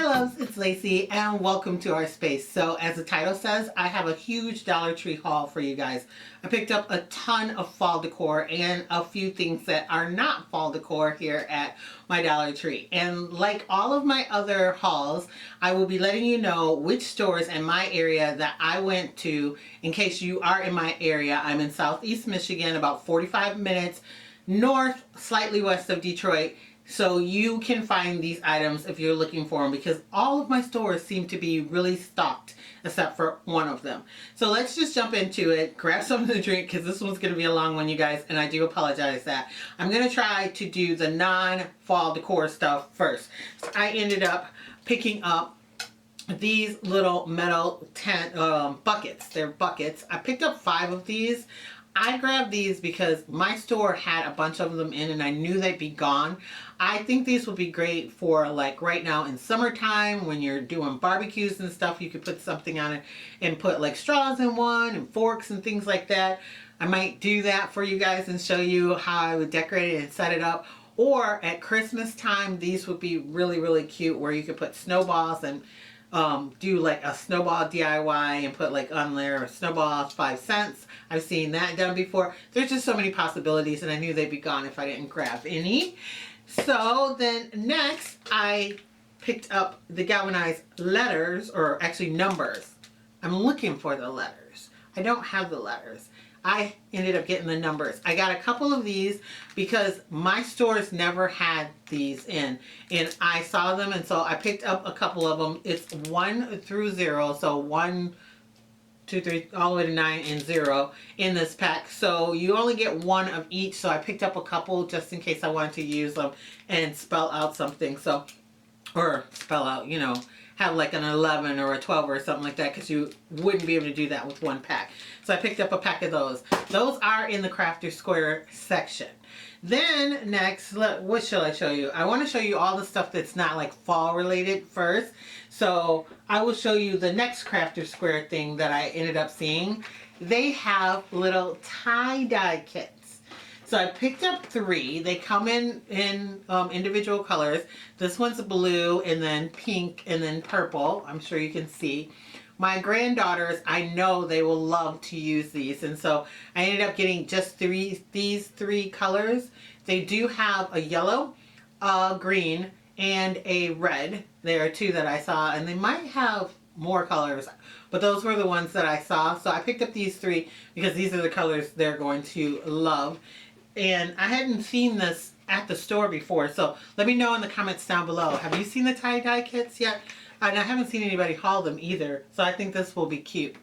loves, it's Lacey and welcome to our space. So as the title says, I have a huge Dollar Tree haul for you guys. I picked up a ton of fall decor and a few things that are not fall decor here at my Dollar Tree. And like all of my other hauls, I will be letting you know which stores in my area that I went to in case you are in my area. I'm in Southeast Michigan, about 45 minutes north, slightly west of Detroit. So you can find these items if you're looking for them, because all of my stores seem to be really stocked except for one of them. So let's just jump into it. Grab something to drink because this one's going to be a long one, you guys, and I do apologize that. I'm going to try to do the non-fall decor stuff first. So I ended up picking up these little metal buckets. They're buckets. I picked up 5 of these. I grabbed these because my store had a bunch of them in and I knew they'd be gone. I think these would be great for like right now in summertime when you're doing barbecues and stuff. You could put something on it and put like straws in one and forks and things like that. I might do that for you guys and show you how I would decorate it and set it up. Or at Christmas time, these would be really, really cute where you could put snowballs and do like a snowball DIY and put like on there snowballs 5 cents. I've seen that done before. There's just so many possibilities and I knew they'd be gone if I didn't grab any. So then next I picked up the galvanized letters, or actually numbers. I'm looking for the letters. I don't have the letters. I ended up getting the numbers. I got a couple of these because my stores never had these in, and I saw them, and so I picked up a couple of them. It's 1 through 0, so 1, 2, 3, all the way to 9 and 0 in this pack. So you only get 1 of each, so I picked up a couple just in case I wanted to use them and spell out something. So, or spell out, you know, have like an 11 or a 12 or something like that, because you wouldn't be able to do that with 1 pack. So I picked up a pack of those. Those are in the Crafter Square section. Then next, what shall I show you? I want to show you all the stuff that's not like fall related first. So I will show you the next Crafter Square thing that I ended up seeing. They have little tie-dye kits. So I picked up 3. They come in individual colors. This one's blue and then pink and then purple. I'm sure you can see. My granddaughters, I know they will love to use these. And so I ended up getting just these 3 colors. They do have a yellow, a green, and a red. There are 2 that I saw, and they might have more colors, but those were the ones that I saw. So I picked up these 3 because these are the colors they're going to love. And I hadn't seen this at the store before, so let me know in the comments down below. Have you seen the tie-dye kits yet? And I haven't seen anybody haul them either, so I think this will be cute.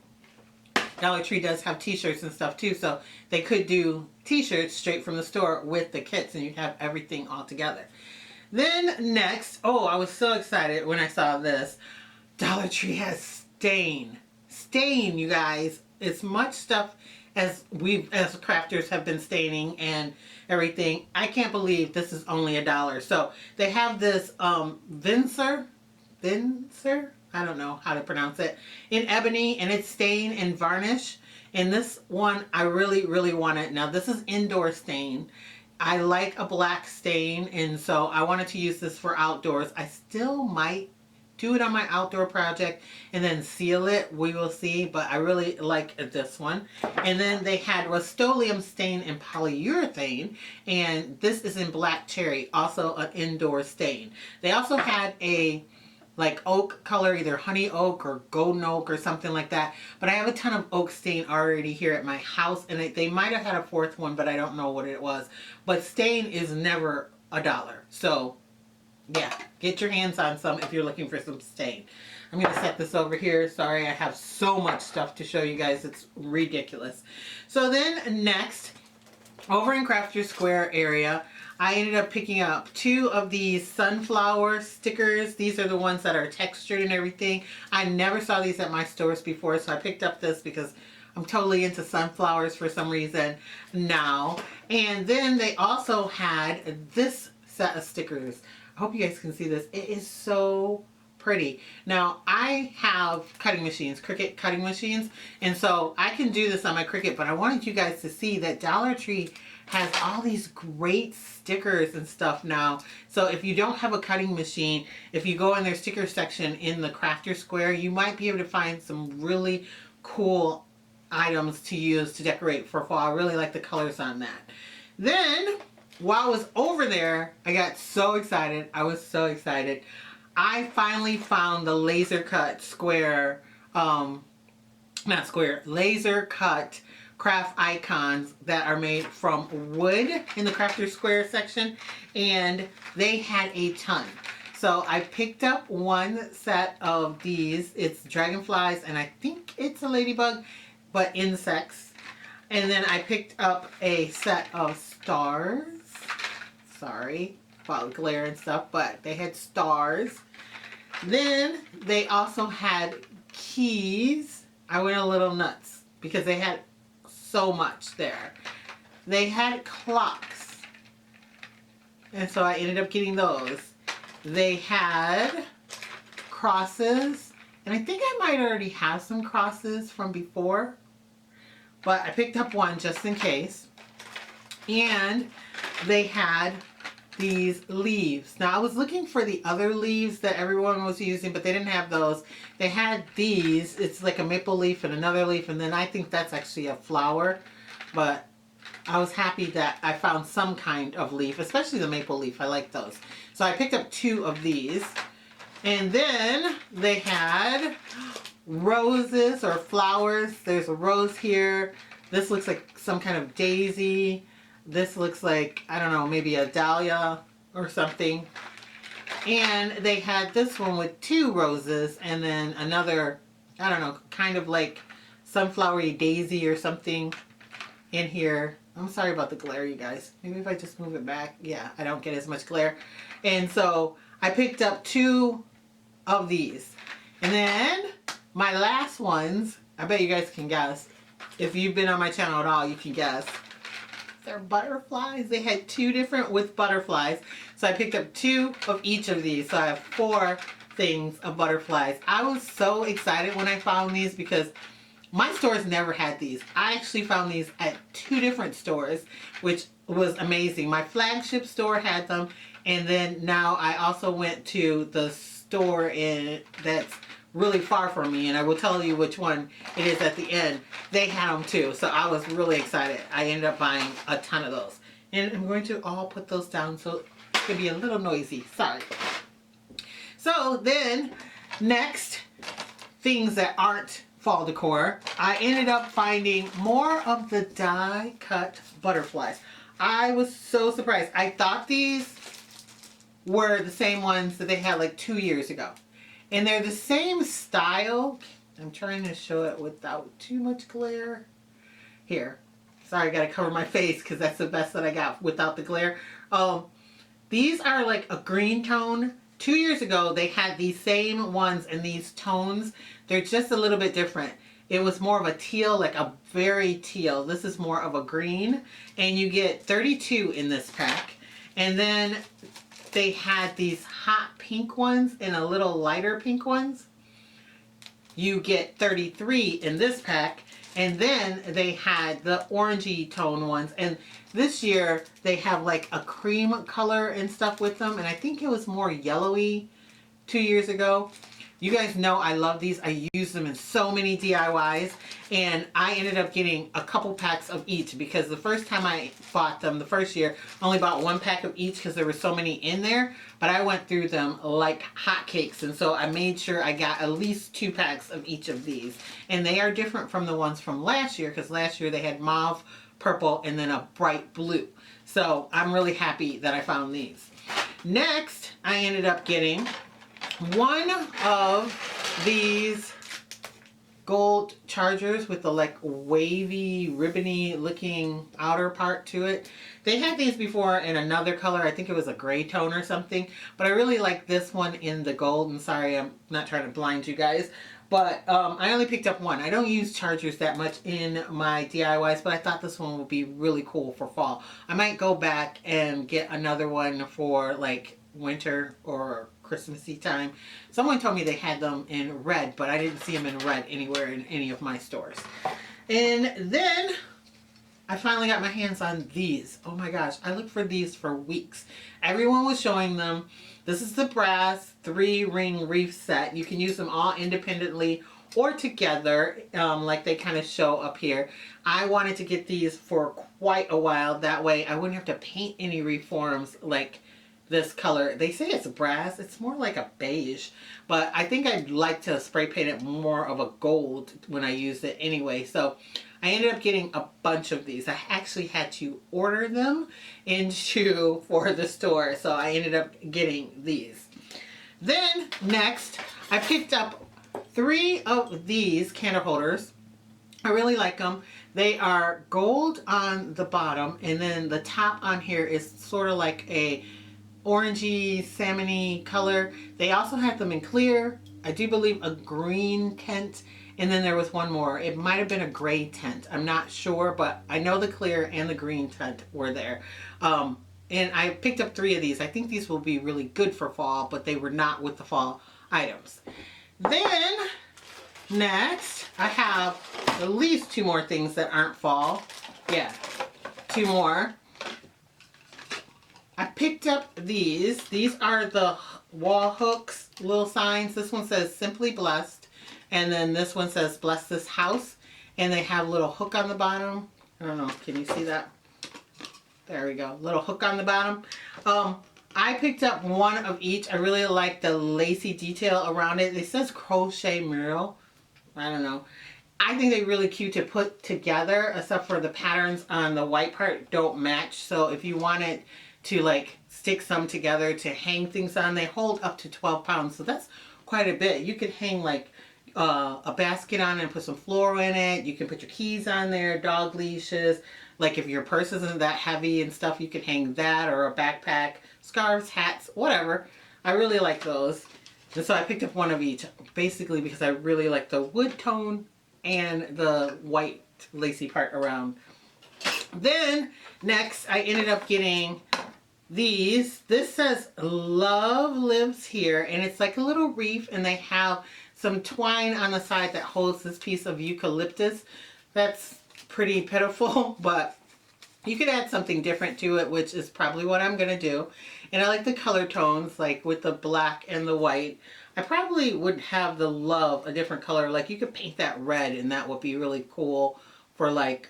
Dollar Tree does have t-shirts and stuff too, so they could do t-shirts straight from the store with the kits and you'd have everything all together. Then next, oh, I was so excited when I saw this. Dollar Tree has stain. Stain, you guys. It's much stuff as crafters have been staining and everything. I can't believe this is only $1. So they have this Vincer, I don't know how to pronounce it, in ebony, and it's stain and varnish. And this one I really, really want it. Now this is indoor stain. I like a black stain, and so I wanted to use this for outdoors. I still might do it on my outdoor project and then seal it. We will see, but I really like this one. And then they had Rust-Oleum stain and polyurethane, and this is in black cherry, also an indoor stain. They also had a like oak color, either honey oak or golden oak or something like that, but I have a ton of oak stain already here at my house, and they might have had a 4th one, but I don't know what it was. But stain is never $1, so yeah, get your hands on some if you're looking for some stain. I'm going to set this over here. Sorry, I have so much stuff to show you guys. It's ridiculous. So then next, over in Crafter Square area, I ended up picking up 2 of these sunflower stickers. These are the ones that are textured and everything. I never saw these at my stores before, so I picked up this because I'm totally into sunflowers for some reason now. And then they also had this set of stickers. I hope you guys can see this. It is so pretty. Now I have cutting machines, Cricut cutting machines, and so I can do this on my Cricut, but I wanted you guys to see that Dollar Tree has all these great stickers and stuff now. So if you don't have a cutting machine, if you go in their sticker section in the crafter square, you might be able to find some really cool items to use to decorate for fall. I really like the colors on that. Then while I was over there, I got so excited. I was so excited. I finally found the laser cut square, not square, laser cut craft icons that are made from wood in the crafter square section, and they had a ton. So I picked up one set of these. It's dragonflies, and I think it's a ladybug, but insects. And then I picked up a set of stars. Sorry about glare and stuff, but they had stars. Then they also had keys. I went a little nuts because they had so much there. They had clocks, and so I ended up getting those. They had crosses, and I think I might already have some crosses from before, but I picked up one just in case. And they had these leaves. Now I was looking for the other leaves that everyone was using, but they didn't have those. They had these. It's like a maple leaf and another leaf, and then I think that's actually a flower. But I was happy that I found some kind of leaf, especially the maple leaf. I like those. So I picked up 2 of these. And then they had roses or flowers. There's a rose here. This looks like some kind of daisy. This looks like, I don't know, maybe a dahlia or something. And they had this one with 2 roses and then another, I don't know, kind of like sunflowery daisy or something in here. I'm sorry about the glare, you guys. Maybe if I just move it back. Yeah, I don't get as much glare. And so I picked up 2 of these. And then my last ones, I bet you guys can guess. If you've been on my channel at all, you can guess. They're butterflies. They had 2 different with butterflies. So I picked up 2 of each of these. So I have 4 things of butterflies. I was so excited when I found these because my stores never had these. I actually found these at 2 different stores, which was amazing. My flagship store had them, and then now I also went to the store that's really far from me, and I will tell you which one it is at the end. They had them too, so I was really excited. I ended up buying a ton of those. And I'm going to all put those down so it can be a little noisy. Sorry. So then, next, things that aren't fall decor, I ended up finding more of the die cut butterflies. I was so surprised. I thought these were the same ones that they had like 2 years ago. And they're the same style. I'm trying to show it without too much glare. Here. Sorry, I gotta cover my face because that's the best that I got without the glare. These are like a green tone. 2 years ago, they had these same ones in these tones. They're just a little bit different. It was more of a teal, like a very teal. This is more of a green. And you get 32 in this pack. And then they had these hot pink ones and a little lighter pink ones. You get 33 in this pack. And then they had the orangey tone ones. And this year they have like a cream color and stuff with them. And I think it was more yellowy 2 years ago. You guys know I love these. I use them in so many DIYs. And I ended up getting a couple packs of each because the first time I bought them, the first year, I only bought 1 pack of each because there were so many in there. But I went through them like hotcakes. And so I made sure I got at least 2 packs of each of these. And they are different from the ones from last year because last year they had mauve, purple, and then a bright blue. So I'm really happy that I found these. Next, I ended up getting one of these gold chargers with the like wavy, ribbony looking outer part to it. They had these before in another color. I think it was a gray tone or something. But I really like this one in the gold. And sorry, I'm not trying to blind you guys. But I only picked up one. I don't use chargers that much in my DIYs, but I thought this one would be really cool for fall. I might go back and get another one for like winter or Christmassy time. Someone told me they had them in red, but I didn't see them in red anywhere in any of my stores. And then I finally got my hands on these. Oh my gosh, I looked for these for weeks. Everyone was showing them. This is the brass 3-ring wreath set. You can use them all independently or together, like they kind of show up here. I wanted to get these for quite a while. That way I wouldn't have to paint any reforms like this color. They say it's brass. It's more like a beige, but I think I'd like to spray paint it more of a gold when I use it anyway. So I ended up getting a bunch of these. I actually had to order them for the store, so I ended up getting these. Then next, I picked up 3 of these candle holders. I really like them. They are gold on the bottom, and then the top on here is sort of like a orangey, salmony color. They also have them in clear. I do believe a green tint, and then there was one more. It might have been a gray tint. I'm not sure, but I know the clear and the green tint were there. And I picked up 3 of these. I think these will be really good for fall, but they were not with the fall items. Then next, I have at least 2 more things that aren't fall. Yeah, 2 more. I picked up these. These are the wall hooks, little signs. This one says Simply Blessed, and then this one says Bless This House, and they have a little hook on the bottom. I don't know, can you see that? There we go, little hook on the bottom. I picked up 1 of each. I really like the Lacee detail around it. It says crochet mural. I don't know. I think they're really cute to put together, except for the patterns on the white part don't match. So if you wanted to like stick some together to hang things on, they hold up to 12 pounds. So that's quite a bit. You could hang like a basket on it and put some floral in it. You can put your keys on there, dog leashes. Like if your purse isn't that heavy and stuff, you could hang that, or a backpack, scarves, hats, whatever. I really like those. And so I picked up 1 of each, basically because I really like the wood tone and the white lacy part around. Then next I ended up getting these. This says Love Lives Here, and it's like a little wreath, and they have some twine on the side that holds this piece of eucalyptus. That's pretty pitiful, but you could add something different to it, which is probably what I'm gonna do. And I like the color tones, like with the black and the white. I probably would have the love a different color. Like you could paint that red, and that would be really cool for like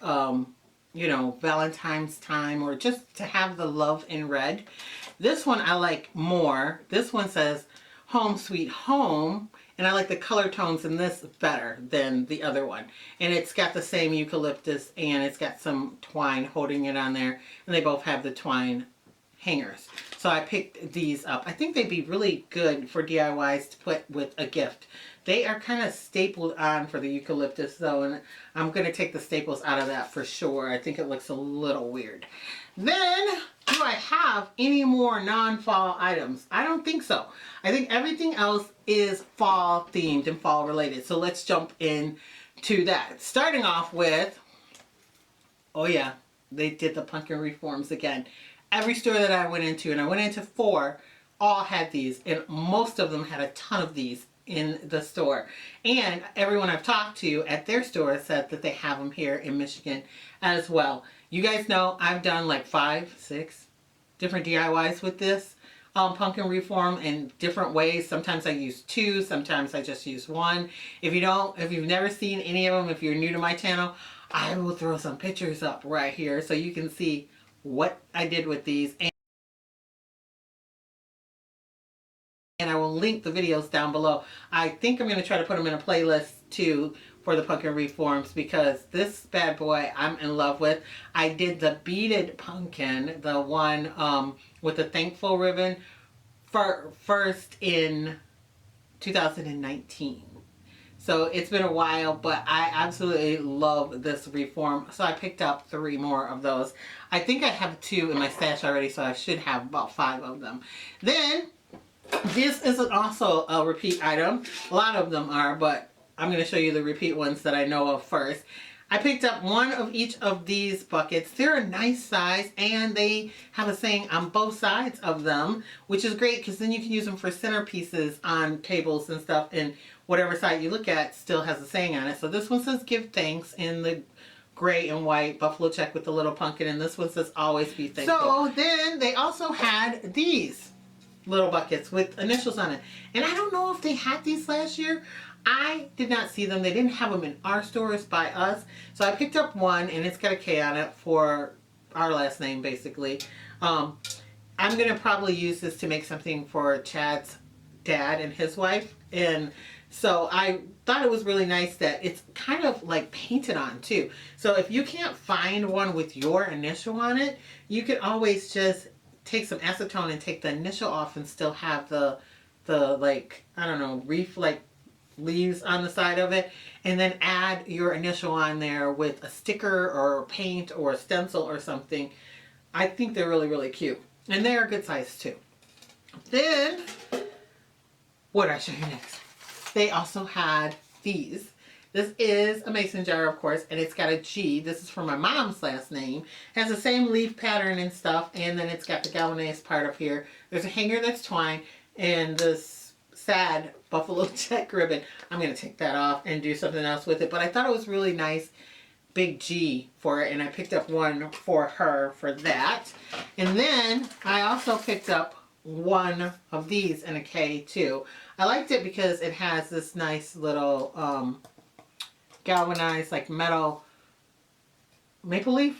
you know, Valentine's time, or just to have the love in red. This one I like more. This one says Home Sweet Home, and I like the color tones in this better than the other one. And it's got the same eucalyptus, and it's got some twine holding it on there, and they both have the twine hangers. So I picked these up. I think they'd be really good for DIYs to put with a gift. They are kind of stapled on for the eucalyptus though, and I'm going to take the staples out of that for sure. I think it looks a little weird. Then, do I have any more non-fall items? I don't think so. I think everything else is fall themed and fall related. So let's jump in to that. Starting off with, oh yeah, they did the pumpkin reforms again. Every store that I went into, and I went into 4, all had these, and most of them had a ton of these in the store. And everyone I've talked to at their store said that they have them here in Michigan as well. You guys know I've done like 5, 6 different DIYs with this pumpkin reform in different ways. Sometimes I use 2, sometimes I just use 1. If you've never seen any of them, if you're new to my channel, I will throw some pictures up right here so you can see what I did with these. And I will link the videos down below. I think I'm going to try to put them in a playlist too for the pumpkin reforms, because this bad boy I'm in love with. I did the beaded pumpkin, the one with the thankful ribbon, first in 2019. So it's been a while, but I absolutely love this reform. So I picked up 3 more of those. I think I have 2 in my stash already, so I should have about 5 of them. Then this is also a repeat item. A lot of them are, but I'm going to show you the repeat ones that I know of first. I picked up 1 of each of these buckets. They're a nice size, and they have a saying on both sides of them, which is great because then you can use them for centerpieces on tables and stuff, and whatever side you look at still has a saying on it. So this one says Give Thanks in the gray and white buffalo check with the little pumpkin, and this one says always be thankful. So then they also had these little buckets with initials on it, and I don't know if they had these last year. I did not see them. They didn't have them in our stores by us, so I picked up one, and it's got a K on it for our last name basically. I'm gonna probably use this to make something for Chad's dad and his wife, and so I thought it was really nice that it's kind of like painted on too. So if you can't find one with your initial on it, you can always just take some acetone and take the initial off and still have the like, I don't know, wreath like leaves on the side of it, and then add your initial on there with a sticker or paint or a stencil or something. I think they're really, really cute, and they are good size too. Then what did I show you next? They also had these. This is a mason jar, of course, and it's got a G. This is for my mom's last name. It has the same leaf pattern and stuff, and then it's got the galvanized part up here. There's a hanger that's twine, and this sad buffalo check ribbon. I'm going to take that off and do something else with it, but I thought it was really nice, big G for it, and I picked up one for her for that. And then I also picked up one of these in a K too. I liked it because it has this nice little galvanized like metal maple leaf.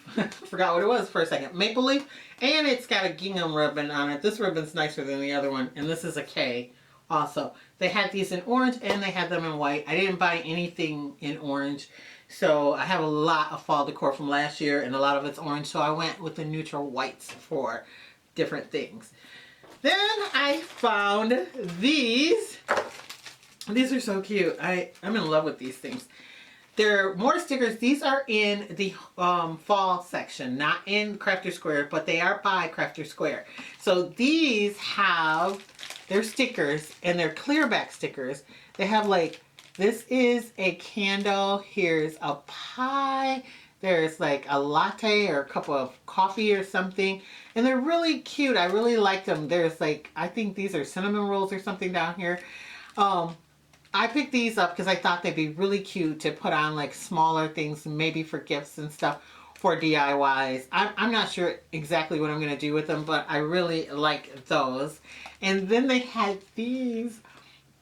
Forgot what it was for a second. Maple leaf, and it's got a gingham ribbon on it. This ribbon's nicer than the other one, and this is a K also. They had these in orange and they had them in white. I didn't buy anything in orange, so I have a lot of fall decor from last year and a lot of it's orange, so I went with the neutral whites for different things. Then I found these. These are so cute. I'm in love with these things. They're more stickers. These are in the fall section, not in Crafter Square, but they are by Crafter Square. So these have their stickers, and they're clear back stickers. They have like, this is a candle, here's a pie, there's like a latte or a cup of coffee or something, and they're really cute. I really like them. There's like, I think these are cinnamon rolls or something down here. I picked these up because I thought they'd be really cute to put on like smaller things, maybe for gifts and stuff for DIYs. I'm not sure exactly what I'm going to do with them, but I really like those. And then they had these.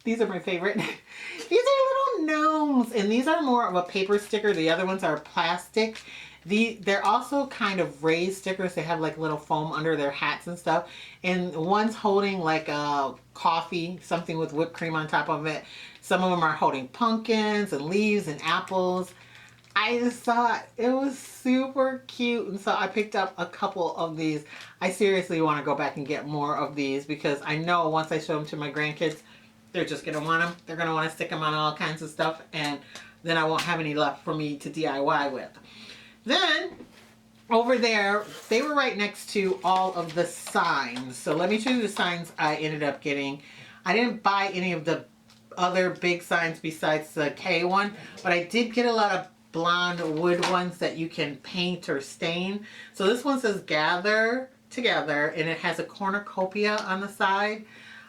These are my favorite. These are little gnomes, and these are more of a paper sticker. The other ones are plastic. They're also kind of raised stickers. They have like little foam under their hats and stuff. And one's holding like a coffee, something with whipped cream on top of it. Some of them are holding pumpkins and leaves and apples. I just thought it was super cute, and so I picked up a couple of these. I seriously want to go back and get more of these because I know once I show them to my grandkids, they're just going to want them. They're going to want to stick them on all kinds of stuff, and then I won't have any left for me to DIY with. Then, over there, they were right next to all of the signs. So let me show you the signs I ended up getting. I didn't buy any of the other big signs besides the K one, but I did get a lot of blonde wood ones that you can paint or stain. So this one says gather together, and it has a cornucopia on the side.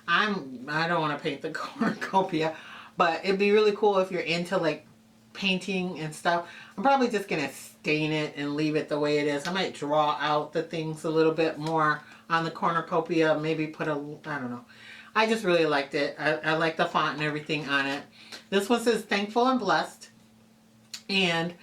I don't want to paint the cornucopia, but it'd be really cool if you're into like painting and stuff. I'm probably just gonna stain it and leave it the way it is. I might draw out the things a little bit more on the cornucopia, maybe put a, I don't know. I just really liked it. I like the font and everything on it. This one says thankful and blessed, and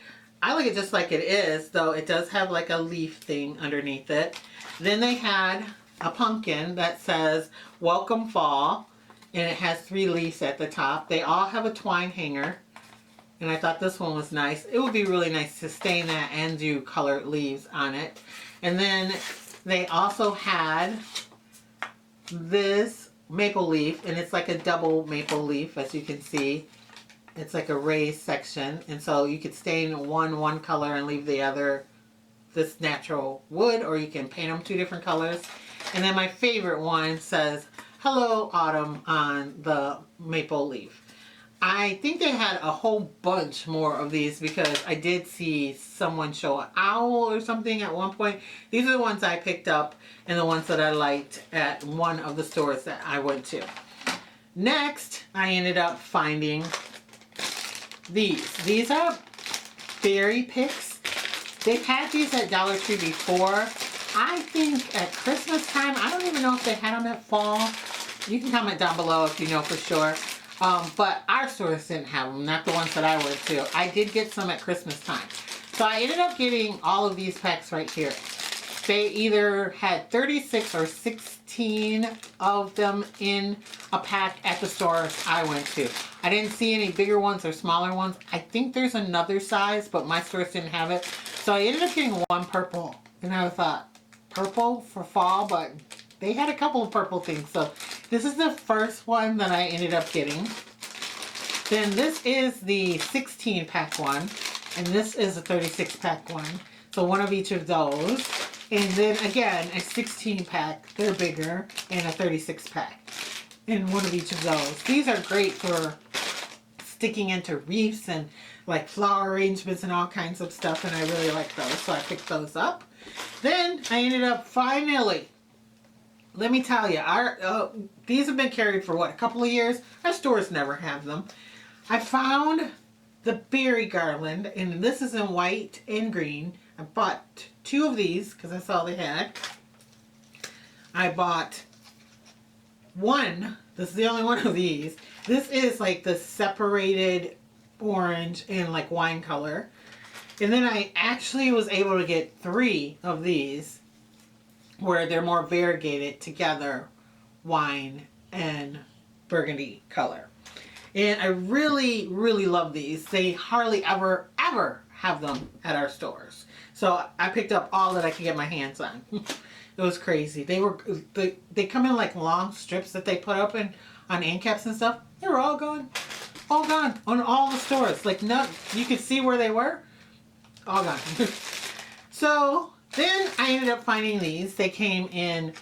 I like it just like it is, though it does have like a leaf thing underneath it. Then they had a pumpkin that says welcome fall, and it has 3 leaves at the top. They all have a twine hanger, and I thought this one was nice. It would be really nice to stain that and do colored leaves on it. And then they also had this maple leaf, and it's like a double maple leaf, as you can see. It's like a raised section, and so you could stain one color and leave the other this natural wood, or you can paint them 2 different colors. And then my favorite one says hello autumn on the maple leaf. I think they had a whole bunch more of these because I did see someone show an owl or something at one point. These are the ones I picked up and the ones that I liked at one of the stores that I went to. Next, I ended up finding these. These are fairy picks, They've had these at Dollar Tree before. I think at Christmas time. I don't even know if they had them at fall. You can comment down below if you know for sure. But our stores didn't have them, not the ones that I went to. I did get some at Christmas time. So I ended up getting all of these packs right here. They either had 36 or 16 of them in a pack at the stores I went to. I didn't see any bigger ones or smaller ones. I think there's another size, but my stores didn't have it. So I ended up getting one purple. And I thought, purple for fall? But they had a couple of purple things. So this is the first one that I ended up getting. Then this is the 16 pack one. And this is a 36 pack one. So one of each of those. And then again, a 16 pack, they're bigger, and a 36 pack. And one of each of those. These are great for sticking into wreaths and like flower arrangements and all kinds of stuff. And I really like those. So I picked those up. Then I ended up finally, let me tell you, these have been carried for what, a couple of years? Our stores never have them. I found the berry garland, and this is in white and green. I bought 2 of these because that's all they had. I bought one. This is the only one of these. This is like the separated orange and like wine color. And then I actually was able to get 3 of these where they're more variegated together, wine and burgundy color. And I really, really love these. They hardly ever have them at our stores. So I picked up all that I could get my hands on. It was crazy. They come in like long strips that they put up on end caps and stuff. They were all gone. All gone on all the stores. Like, no, you could see where they were. All gone. So then I ended up finding these. They came in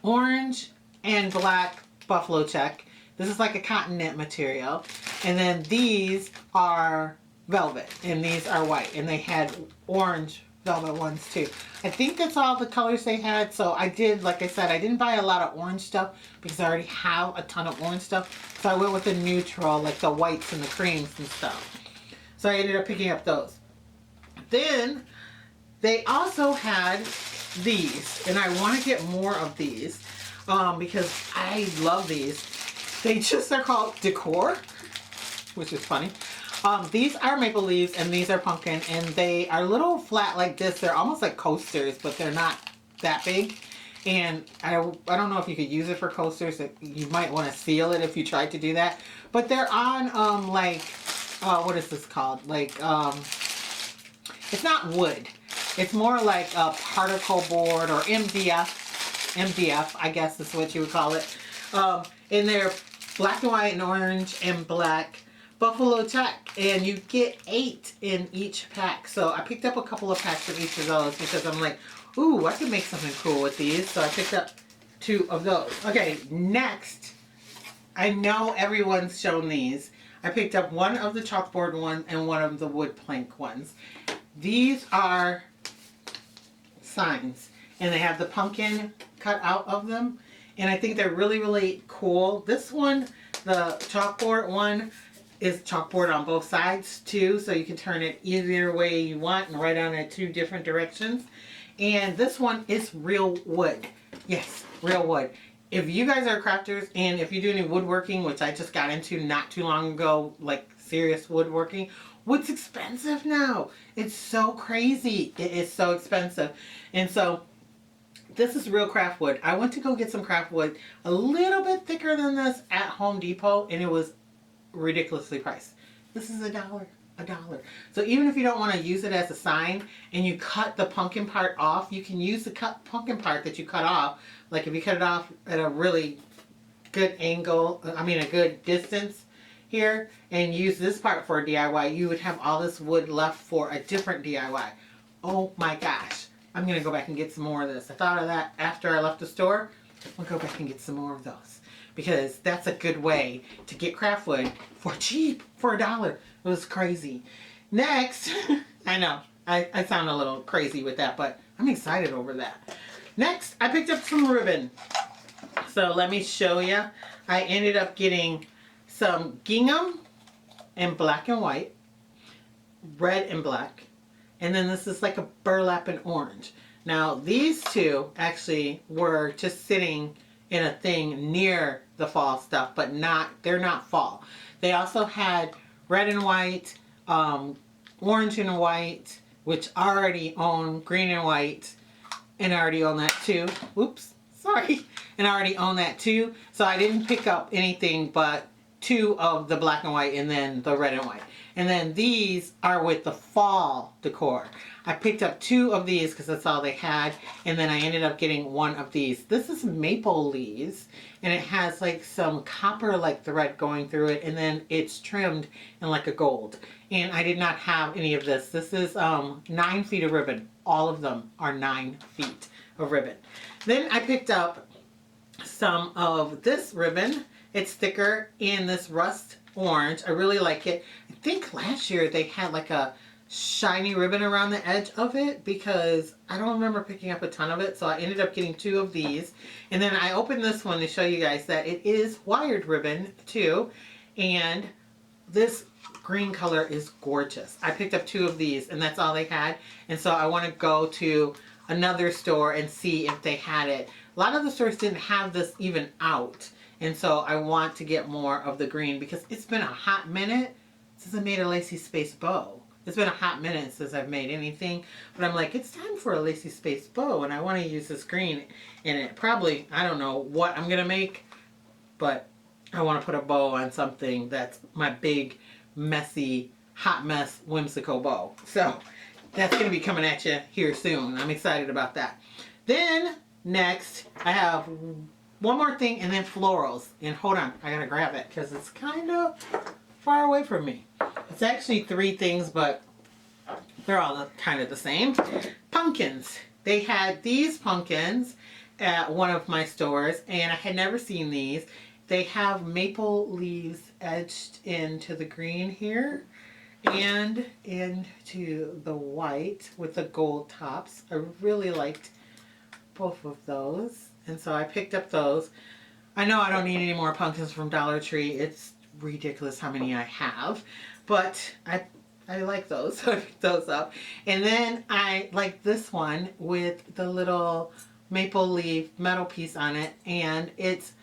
orange and black buffalo check. This is like a cotton knit material. And then these are velvet, and these are white, and they had orange velvet ones too. I think that's all the colors they had. So I did, like I said, I didn't buy a lot of orange stuff because I already have a ton of orange stuff. So I went with the neutral, like the whites and the creams and stuff. So I ended up picking up those. Then they also had these, and I want to get more of these because I love these. They just are called decor, which is funny. These are maple leaves and these are pumpkin, and they are little flat like this. They're almost like coasters, but they're not that big. And I don't know if you could use it for coasters. You might want to seal it if you tried to do that. But they're on what is this called? Like it's not wood. It's more like a particle board or MDF, I guess is what you would call it. And they're black and white and orange and black. Buffalo check, and you get 8 in each pack. So I picked up a couple of packs of each of those because I'm like, ooh, I could make something cool with these. So I picked up 2 of those. Okay, next, I know everyone's shown these. I picked up one of the chalkboard ones and one of the wood plank ones. These are signs, and they have the pumpkin cut out of them, and I think they're really, really cool. This one, the chalkboard one, is chalkboard on both sides too, so you can turn it either way you want and write on it 2 different directions. And this one is real wood. Yes, real wood. If you guys are crafters and if you do any woodworking, which I just got into not too long ago, like serious woodworking, wood's expensive now. It's so crazy. It is so expensive. And so this is real craft wood. I went to go get some craft wood a little bit thicker than this at Home Depot, and it was ridiculously priced. This is $1. So even if you don't want to use it as a sign and you cut the pumpkin part off, you can use the pumpkin part that you cut off. Like if you cut it off at a really good angle, a good distance here, and use this part for a DIY, you would have all this wood left for a different DIY. Oh my gosh. I'm going to go back and get some more of this. I thought of that after I left the store. I'll go back and get some more of those, because that's a good way to get craft wood for cheap, for $1. It was crazy. Next, I know, I sound a little crazy with that, but I'm excited over that. Next, I picked up some ribbon. So let me show you. I ended up getting some gingham in black and white, red and black, and then this is like a burlap and orange. Now these two actually were just sitting in a thing near the fall stuff, but they're not fall. They also had red and white, orange and white, which I already own, green and white, and I already own that too. Oops, sorry. And I already own that too. So I didn't pick up anything but two of the black and white and then the red and white. And then these are with the fall decor. I picked up two of these because that's all they had. And then I ended up getting one of these. This is maple leaves. And it has like some copper like thread going through it. And then it's trimmed in like a gold. And I did not have any of this. This is 9 feet of ribbon. All of them are 9 feet of ribbon. Then I picked up some of this ribbon. It's thicker in this rust orange. I really like it. I think last year they had like a shiny ribbon around the edge of it because I don't remember picking up a ton of it. So I ended up getting two of these. And then I opened this one to show you guys that it is wired ribbon too. And this green color is gorgeous. I picked up two of these and that's all they had. And so I want to go to another store and see if they had it. A lot of the stores didn't have this even out. And so I want to get more of the green because it's been a hot minute since I made a Lacee Space bow. It's been a hot minute since I've made anything. But I'm like, it's time for a Lacee Space bow. And I want to use this green in it. Probably, I don't know what I'm going to make. But I want to put a bow on something that's my big, messy, hot mess, whimsical bow. So that's going to be coming at you here soon. I'm excited about that. Then next, I have one more thing and then florals. And hold on, I gotta grab it because it's kind of far away from me. It's actually three things, but they're all kind of the same. Pumpkins. They had these pumpkins at one of my stores and I had never seen these. They have maple leaves edged into the green here and into the white with the gold tops. I really liked both of those. And so I picked up those. I know I don't need any more pumpkins from Dollar Tree. It's ridiculous how many I have. But I like those, so I picked those up. And then I like this one with the little maple leaf metal piece on it. And it's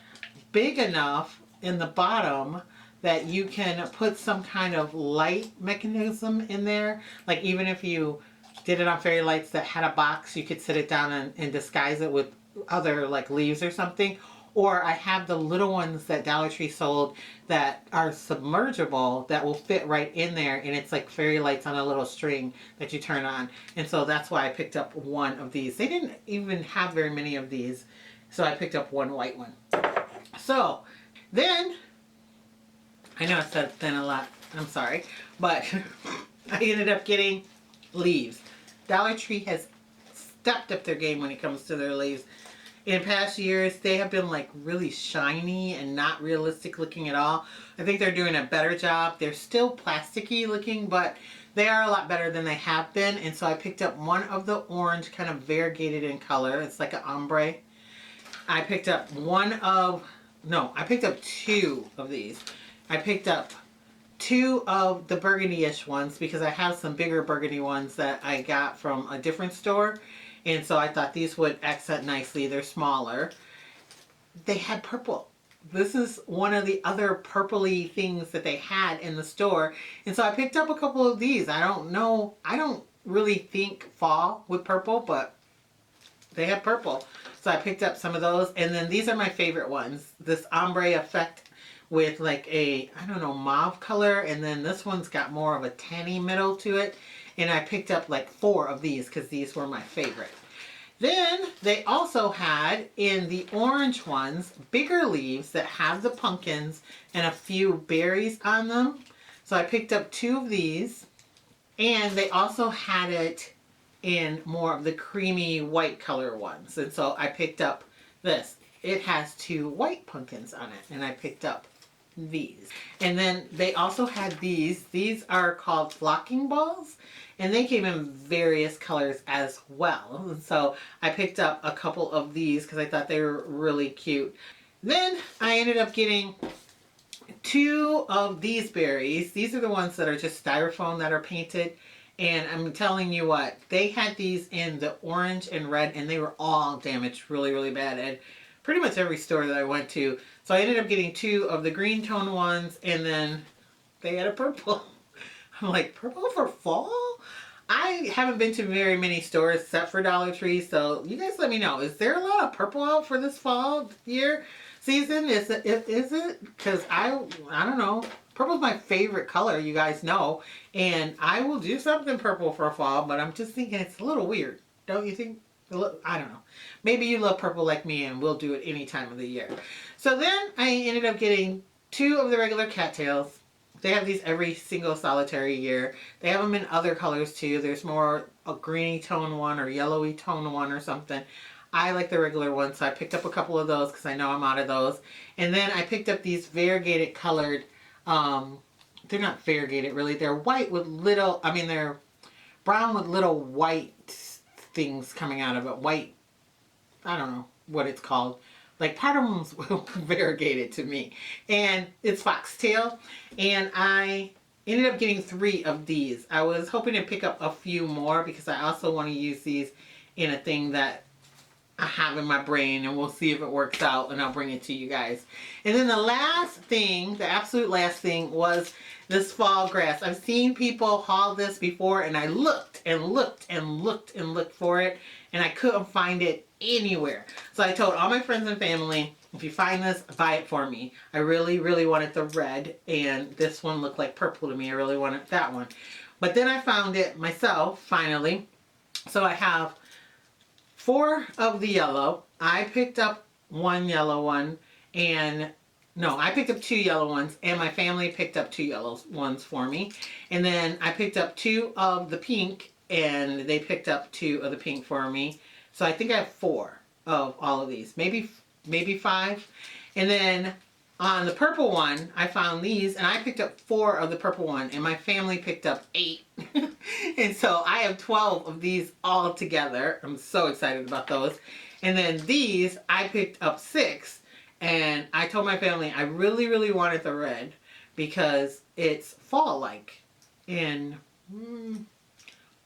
big enough in the bottom that you can put some kind of light mechanism in there. Like even if you did it on fairy lights that had a box, you could sit it down and disguise it with other like leaves or something. Or I have the little ones that Dollar Tree sold that are submergible that will fit right in there, and it's like fairy lights on a little string that you turn on. And so that's why I picked up one of these. They didn't even have very many of these, so I picked up one white one. So then, I know I said then a lot, I'm sorry, but I ended up getting leaves. Dollar Tree has stepped up their game when it comes to their leaves. In past years, they have been like really shiny and not realistic looking at all. I think they're doing a better job. They're still plasticky looking, but they are a lot better than they have been. And so I picked up one of the orange, kind of variegated in color. It's like an ombre. I picked up I picked up two of these. I picked up two of the burgundy-ish ones because I have some bigger burgundy ones that I got from a different store. And so I thought these would accent nicely. They're smaller. They had purple. This is one of the other purpley things that they had in the store. And so I picked up a couple of these. I don't know. I don't really think fall with purple, but they have purple. So I picked up some of those. And then these are my favorite ones. This ombre effect with like a, I don't know, mauve color. And then this one's got more of a tanny middle to it. And I picked up like 4 of these because these were my favorite. Then they also had in the orange ones bigger leaves that have the pumpkins and a few berries on them. So I picked up 2 of these. And they also had it in more of the creamy white color ones. And so I picked up this. It has 2 white pumpkins on it. And I picked up these. And then they also had these. These are called flocking balls. And they came in various colors as well. And so I picked up a couple of these because I thought they were really cute. Then I ended up getting 2 of these berries. These are the ones that are just styrofoam that are painted. And I'm telling you what, they had these in the orange and red, and they were all damaged really, really bad at pretty much every store that I went to. So I ended up getting 2 of the green tone ones, and then they had a purple. I'm like, purple for fall? I haven't been to very many stores except for Dollar Tree, so you guys let me know. Is there a lot of purple out for this fall year season? Is it? Because I don't know. Purple's my favorite color, you guys know. And I will do something purple for fall, but I'm just thinking it's a little weird. Don't you think? I don't know. Maybe you love purple like me and we'll do it any time of the year. So then I ended up getting 2 of the regular cattails. They have these every single solitary year. They have them in other colors too. There's more a greeny tone one or yellowy tone one or something. I like the regular one, so I picked up a couple of those because I know I'm out of those. And then I picked up these variegated colored, they're not variegated really. They're white with little, they're brown with little white things coming out of it. White, I don't know what it's called. Like part of them's variegated to me. And it's foxtail. And I ended up getting 3 of these. I was hoping to pick up a few more because I also want to use these in a thing that I have in my brain, and we'll see if it works out, and I'll bring it to you guys. And then the last thing, the absolute last thing, was this fall grass. I've seen people haul this before, and I looked and looked and looked and looked for it, and I couldn't find it anywhere. So I told all my friends and family, if you find this, buy it for me. I really, really wanted the red, and this one looked like purple to me. I really wanted that one. But then I found it myself, finally. So I have 4 of the yellow. I picked up 1 yellow one, and no, I picked up 2 yellow ones, and my family picked up 2 yellow ones for me. And then I picked up 2 of the pink, and they picked up 2 of the pink for me. So I think I have 4 of all of these, maybe 5. And then on the purple one, I found these, and I picked up 4 of the purple one, and my family picked up 8. And so I have 12 of these all together. I'm so excited about those. And then these, I picked up 6, and I told my family I really, really wanted the red because it's fall-like. And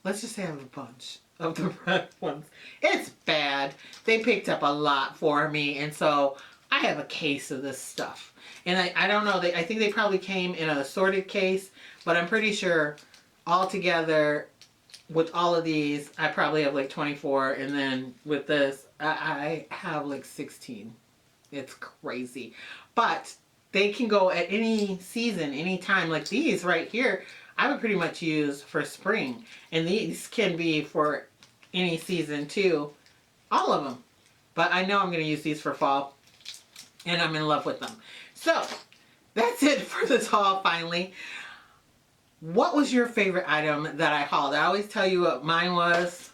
let's just say I have a bunch of the red ones. It's bad. They picked up a lot for me, and so I have a case of this stuff. And I don't know, I think they probably came in an assorted case, but I'm pretty sure altogether with all of these, I probably have like 24, and then with this, I have like 16. It's crazy. But they can go at any season, any time. Like these right here, I would pretty much use for spring. And these can be for any season too. All of them. But I know I'm going to use these for fall. And I'm in love with them. So, that's it for this haul finally. What was your favorite item that I hauled? I always tell you what mine was.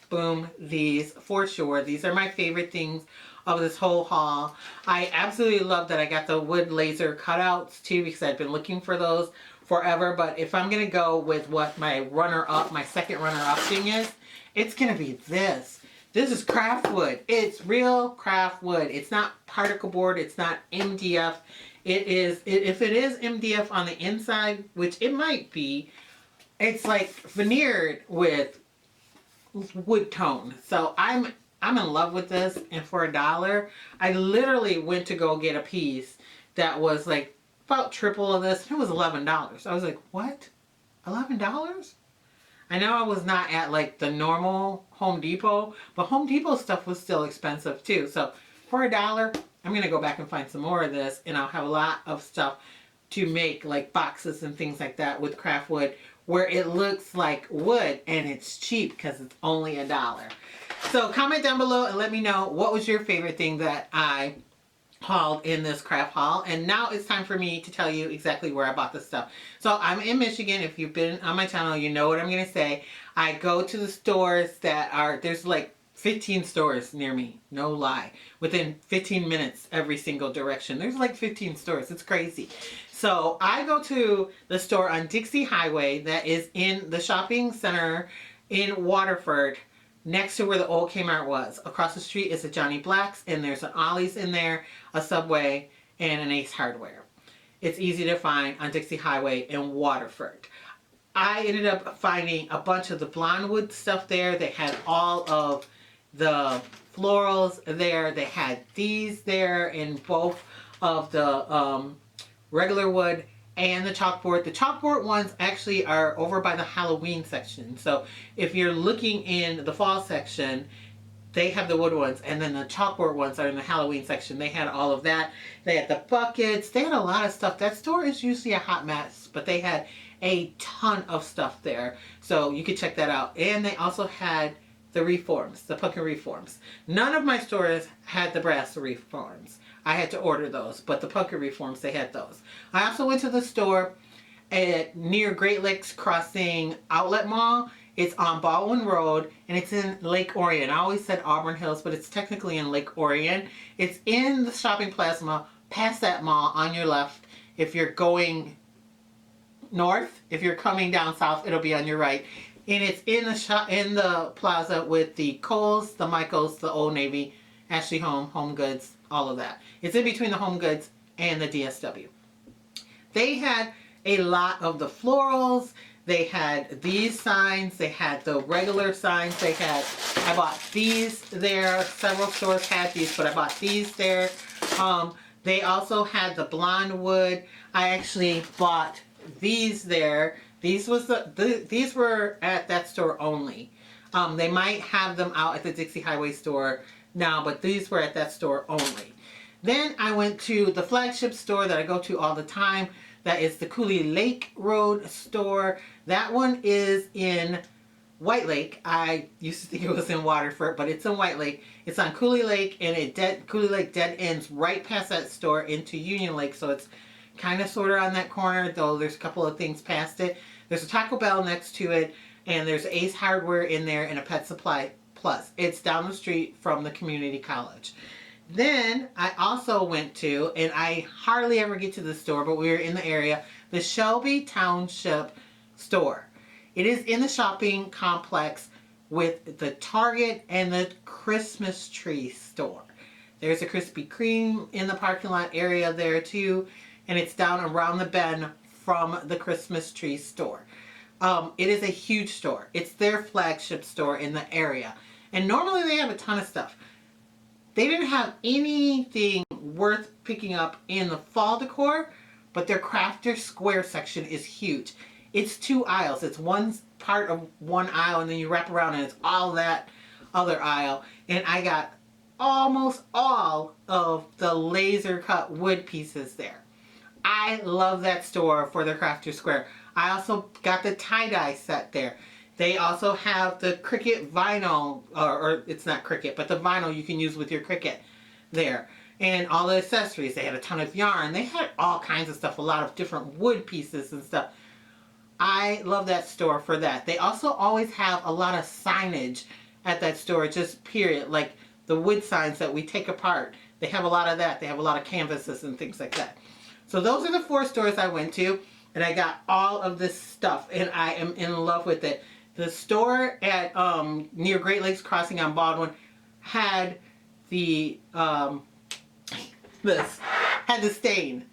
Boom, these for sure. These are my favorite things of this whole haul. I absolutely love that I got the wood laser cutouts too, because I've been looking for those forever. But if I'm going to go with what my runner-up, my second runner-up thing is, it's going to be this. This is craft wood. It's real craft wood. It's not particle board. It's not MDF. It is, if it is MDF on the inside, which it might be, it's like veneered with wood tone. So I'm in love with this, and for $1, I literally went to go get a piece that was like about triple of this. It was $11. I was like, what? $11? I know I was not at like the normal Home Depot, but Home Depot stuff was still expensive too. So for $1, I'm going to go back and find some more of this, and I'll have a lot of stuff to make like boxes and things like that with craft wood where it looks like wood and it's cheap because it's only $1. So comment down below and let me know what was your favorite thing that I hauled in this craft haul. And now it's time for me to tell you exactly where I bought this stuff. So I'm in Michigan. If you've been on my channel, you know what I'm going to say. I go to the stores that are, there's like 15 stores near me, no lie, within 15 minutes every single direction. There's like 15 stores. It's crazy. So I go to the store on Dixie Highway that is in the shopping center in Waterford, next to where the old Kmart was. Across the street is a Johnny Black's, and there's an Ollie's in there, a Subway, and an Ace Hardware. It's easy to find on Dixie Highway in Waterford. I ended up finding a bunch of the blonde wood stuff there. They had all of the florals there. They had these there in both of the regular wood and the chalkboard. The chalkboard ones actually are over by the Halloween section. So if you're looking in the fall section, they have the wood ones, and then the chalkboard ones are in the Halloween section. They had all of that. They had the buckets. They had a lot of stuff. That store is usually a hot mess, but they had a ton of stuff there. So you could check that out. And they also had the reforms, the pumpkin reforms. None of my stores had the brass reforms. I had to order those, but the pumpkin reforms, they had those. I also went to the store near Great Lakes Crossing Outlet Mall. It's on Baldwin Road, and it's in Lake Orion. I always said Auburn Hills, but it's technically in Lake Orion. It's in the shopping plaza past that mall on your left. If you're going north, if you're coming down south, it'll be on your right. And it's in the plaza with the Kohl's, the Michaels, the Old Navy, Ashley Home Goods, all of that. It's in between the Home Goods and the DSW. They had a lot of the florals. They had these signs. They had the regular signs. I bought these there. Several stores had these, but I bought these there. They also had the blonde wood. I actually bought these there. These were at that store only. They might have them out at the Dixie Highway store now, but these were at that store only. Then I went to the flagship store that I go to all the time. That is the Coulee Lake Road store. That one is in White Lake. I used to think it was in Waterford, but it's in White Lake. It's on Coulee Lake, and Coulee Lake dead ends right past that store into Union Lake. So it's kind of sort of on that corner, though there's a couple of things past it. There's a Taco Bell next to it, and there's Ace Hardware in there and a Pet Supply Plus. It's down the street from the community college. Then I also went to, and I hardly ever get to the store, but we were in the area, the Shelby Township store. It is in the shopping complex with the Target and the Christmas tree store. There's a Krispy Kreme in the parking lot area there too, and it's down around the bend from the Christmas tree store. It is a huge store. It's their flagship store in the area. And normally they have a ton of stuff. They didn't have anything worth picking up in the fall decor, but their crafter square section is huge. It's 2 aisles. It's one part of one aisle, and then you wrap around and it's all that other aisle. And I got almost all of the laser cut wood pieces there. I love that store for their crafter square. I also got the tie-dye set there. They also have the Cricut vinyl, or it's not Cricut, but the vinyl you can use with your Cricut there. And all the accessories. They had a ton of yarn. They had all kinds of stuff, a lot of different wood pieces and stuff. I love that store for that. They also always have a lot of signage at that store, just period, like the wood signs that we take apart. They have a lot of that. They have a lot of canvases and things like that. So those are the 4 stores I went to, and I got all of this stuff, and I am in love with it. The store at near Great Lakes Crossing on Baldwin had the had the stain,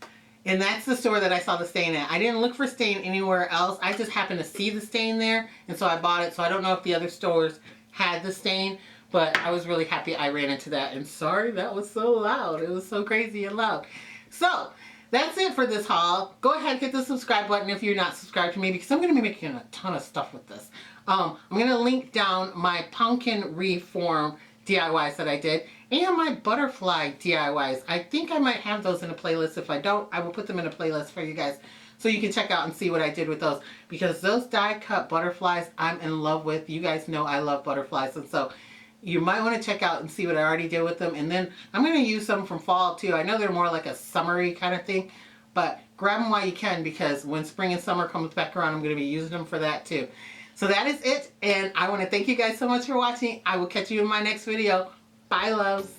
and that's the store that I saw the stain at. I didn't look for stain anywhere else. I just happened to see the stain there, and so I bought it. So I don't know if the other stores had the stain, but I was really happy I ran into that. And sorry, that was so loud. It was so crazy and loud. So that's it for this haul. Go ahead and hit the subscribe button if you're not subscribed to me, because I'm going to be making a ton of stuff with this. I'm going to link down my pumpkin reform DIYs that I did and my butterfly DIYs. I think I might have those in a playlist. If I don't, I will put them in a playlist for you guys so you can check out and see what I did with those, because those die cut butterflies I'm in love with. You guys know I love butterflies, and so you might want to check out and see what I already did with them. And then I'm going to use some from fall too. I know they're more like a summery kind of thing, but grab them while you can, because when spring and summer comes back around, I'm going to be using them for that too. So that is it, and I want to thank you guys so much for watching. I will catch you in my next video. Bye, loves.